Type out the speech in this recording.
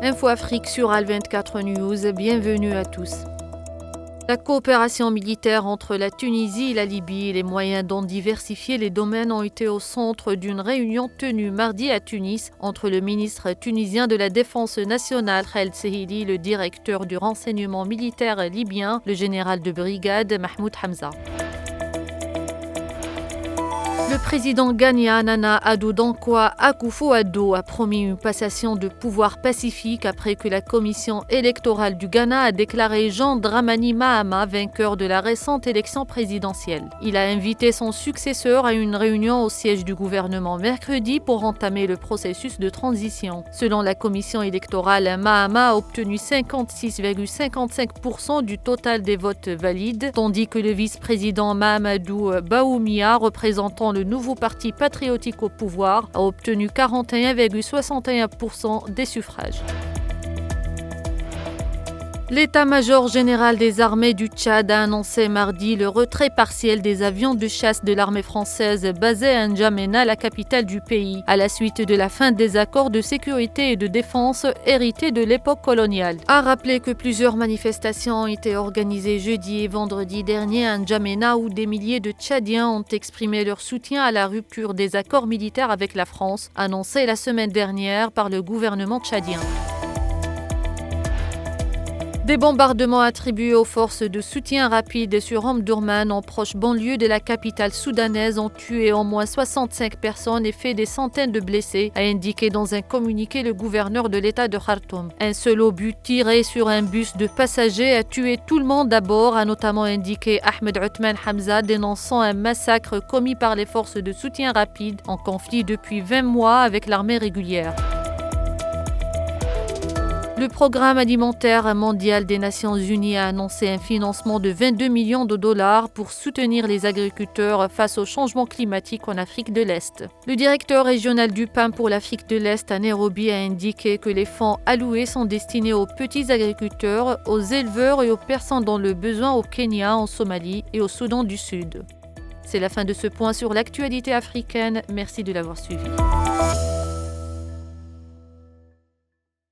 Info Afrique sur Al24 News, bienvenue à tous. La coopération militaire entre la Tunisie et la Libye et les moyens d'en diversifier les domaines ont été au centre d'une réunion tenue mardi à Tunis entre le ministre tunisien de la Défense nationale Khaled Sehili, le directeur du renseignement militaire libyen, le général de brigade Mahmoud Hamza. Le président ghanéen Nana Addo Dankwa Akufo-Addo a promis une passation de pouvoir pacifique après que la commission électorale du Ghana a déclaré John Dramani Mahama vainqueur de la récente élection présidentielle. Il a invité son successeur à une réunion au siège du gouvernement mercredi pour entamer le processus de transition. Selon la commission électorale, Mahama a obtenu 56,55% du total des votes valides, tandis que le vice-président Mahamadou Bawumia, représentant le nouveau parti patriotique au pouvoir, a obtenu 41,61% des suffrages. L'état-major général des armées du Tchad a annoncé mardi le retrait partiel des avions de chasse de l'armée française basés à N'Djamena, la capitale du pays, à la suite de la fin des accords de sécurité et de défense hérités de l'époque coloniale. A rappelé que plusieurs manifestations ont été organisées jeudi et vendredi dernier à N'Djamena où des milliers de Tchadiens ont exprimé leur soutien à la rupture des accords militaires avec la France, annoncée la semaine dernière par le gouvernement tchadien. Des bombardements attribués aux forces de soutien rapide sur Omdurman en proche banlieue de la capitale soudanaise ont tué au moins 65 personnes et fait des centaines de blessés, a indiqué dans un communiqué le gouverneur de l'État de Khartoum. Un seul obus tiré sur un bus de passagers a tué tout le monde à bord, a notamment indiqué Ahmed Othman Hamza, dénonçant un massacre commis par les forces de soutien rapide en conflit depuis 20 mois avec l'armée régulière. Le Programme alimentaire mondial des Nations Unies a annoncé un financement de 22 millions de dollars pour soutenir les agriculteurs face au changement climatique en Afrique de l'Est. Le directeur régional du PAM pour l'Afrique de l'Est à Nairobi a indiqué que les fonds alloués sont destinés aux petits agriculteurs, aux éleveurs et aux personnes dans le besoin au Kenya, en Somalie et au Soudan du Sud. C'est la fin de ce point sur l'actualité africaine. Merci de l'avoir suivi.